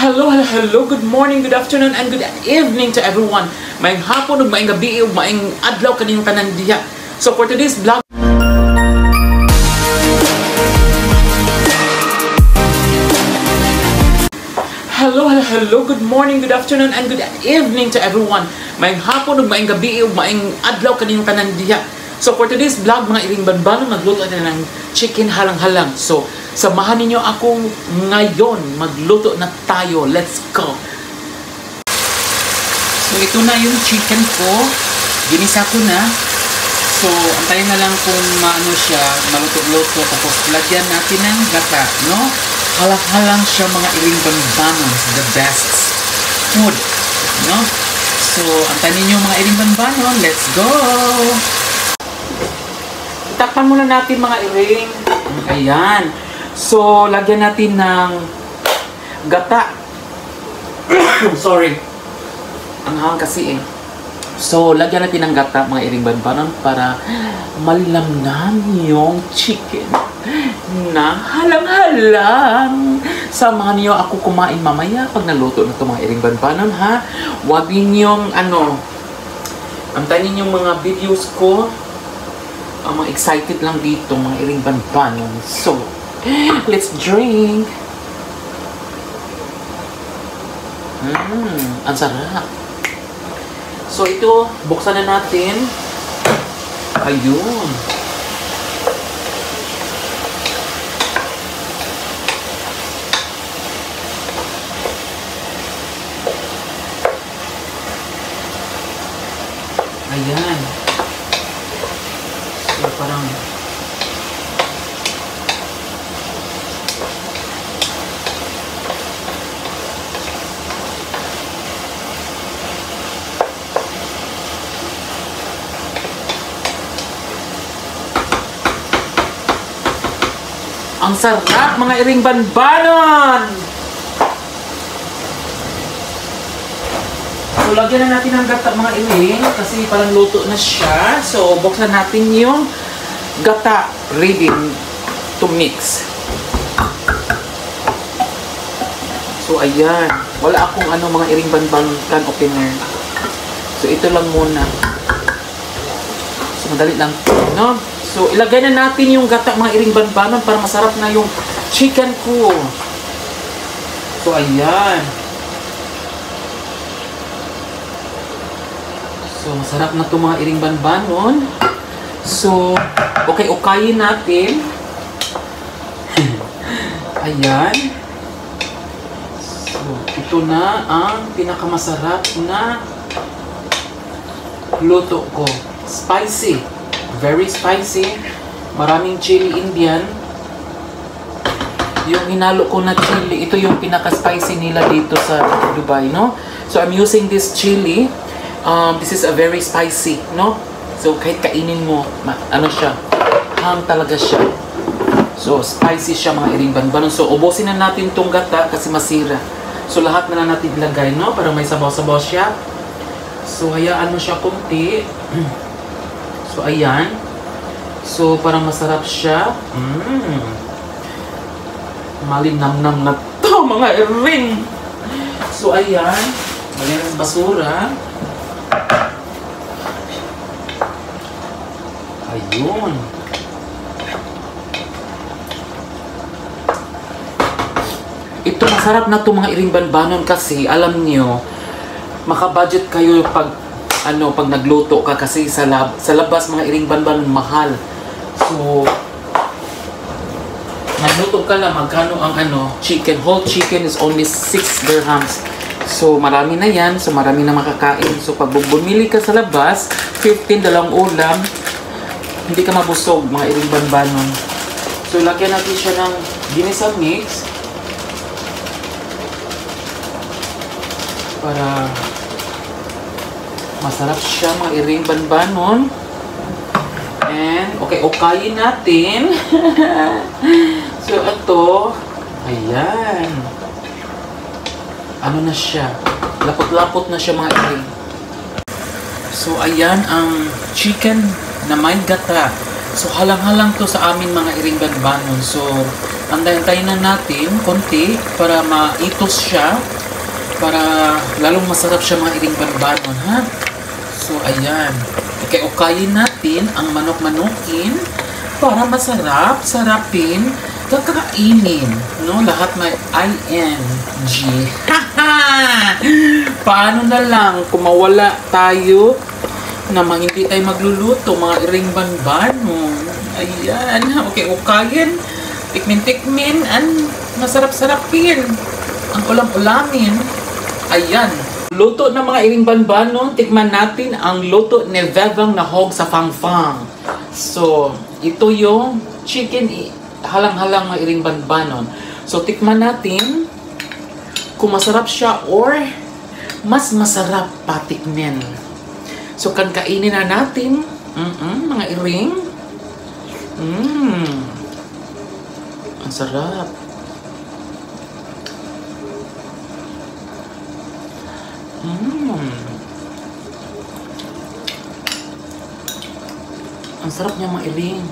Hello, good morning, good afternoon, and good evening to everyone. Maayong hapon, ug maayong gabi, ug maayong adlaw kaninyong tanan diha. So for today's vlog, Hello, good morning, good afternoon, and good evening to everyone. Maayong hapon, ug maayong gabi, ug maayong adlaw kaninyong tanan diha. So for today's vlog, mga iring banbano, magluto na ng chicken halang-halang. So samahan ninyo akong ngayon, magluto na tayo. Let's go! So ito na yung chicken ko. Ginisa ko na. So antayin na lang kung maano siya, maluto-luto. Tapos lagyan natin ng gata, no? Halang-halang siya, mga iring banbano. The best food, no? So antayin ninyo mga iring banbano. Let's go! Itakpan muna natin mga iring. Ayan. So, lagyan natin ng gata. Sorry. Ang hang kasi eh. So, lagyan natin ng gata, mga iring banbanon, para malamnam yung chicken na halang-halang. Samahan niyo ako kumain mamaya pag naluto na ito, mga iring banbanon, ha? Huwag ninyong, antayin yung mga videos ko. Mga excited lang dito, mga iring banbanon. So, let's drink. Ang sarap. So, ito, buksan na natin. Ayun. Ayan. So, parang ang sarap, mga iring banbanon! So, lagyan na natin ng gata, mga iring, kasi parang luto na siya. So, buksan natin yung gata, ready to mix. So, ayan. Wala akong mga iring banbanon can opener. So, ito lang muna. So, madali lang, no? So, ilagay na natin yung gata, mga iring banbanon, para masarap na yung chicken ko. So, ayan. So, masarap na ito, mga iring banbanon. So, okay-okayin natin. Ayan. So, ito na ang pinakamasarap na luto ko. Spicy. Very spicy. Maraming chili Indian. Yung hinalo ko na chili, ito yung pinaka-spicy nila dito sa Dubai, no? So, I'm using this chili. This is a very spicy, no? So, kahit kainin mo, siya, hang talaga siya. So, spicy siya, mga iring banbanon. So, ubusin na natin tong gata kasi masira. So, lahat na natin ilagay, no? Para may sabaw-sabaw siya. So, hayaan mo siya kunti. So, ayan. So, parang masarap siya. Malinamnam na to, mga iring. So, ayan. Lagyan na sa basura. Ayun. Ito, masarap na to, mga iring banbanon, kasi alam niyo, maka-budget kayo pag nagluto ka, kasi sa labas, mga iring banbanon, mahal. So, nagluto ka lang, magkano ang chicken? Whole chicken is only 6 dirhams. So, marami na yan. So, marami na makakain. So, pag bumili ka sa labas, 15, dalawang ulam, hindi ka mabusog, mga iring banbanon. So, lagyan natin siya ng ginisang mix. Para masarap siya, mga iring banbanon. And, okay-okayin natin. So, ito, ayan. Ano na siya? Lapot-lapot na siya, mga iring. So, ayan ang chicken na may gata. So, halang-halang to sa amin, mga iring banbanon. So, Antayin na natin konti para maitos siya. Para lalong masarap siya mga iring banbanon, ha? So, ayan. Okay-ukayin natin ang manok-manokin para masarap, sarapin, kakainin. No? Lahat may ING. Paano na lang kung mawala tayo na hindi tayo magluluto, mga iring banbanon. Ayan. Okay-ukayin. Tikmin-tikmin. Masarap-sarapin. Ang ulam-ulamin. Ayan. Luto ng mga iring banbanon, tikman natin ang luto ni Vevang na hog sa fangfang. So, ito yung chicken halang-halang mga iring banbanon. So, tikman natin kung masarap siya or mas masarap patikmin. So, kainin na natin mga iring. Ang sarap. Ang sarap niya mga iring.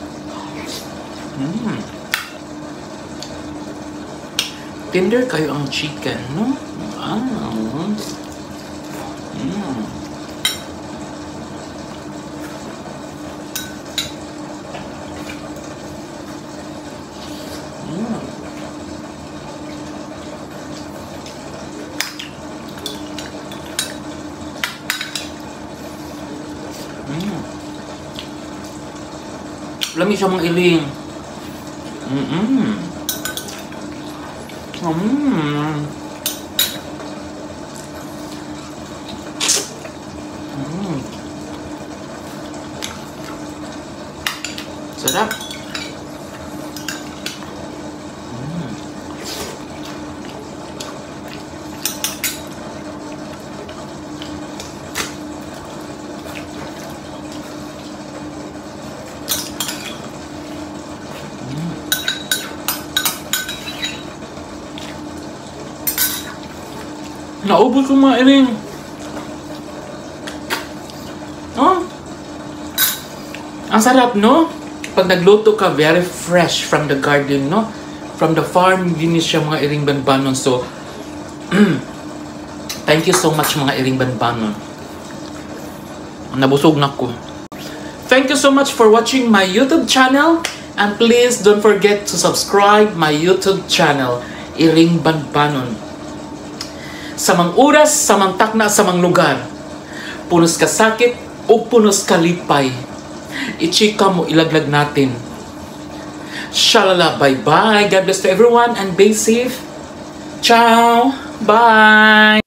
Tender kayo ang chicken, no? Lami siya mga iling. Sarap. Naubos ko mga iring. Oh. Ang sarap, no? Pag nagluto ka, very fresh from the garden, no? From the farm, dinis siya mga iring banbanon. So, thank you so much mga iring banbanon. Nabusog na ko. Thank you so much for watching my YouTube channel. And please don't forget to subscribe my YouTube channel, Iring Banbanon. Sa mang oras, sa mang takna, sa mang lugar, punos ka sakit o punos ka lipay, i-chika mo, ilaglag natin. Shalala, bye-bye. God bless to everyone and be safe. Ciao. Bye.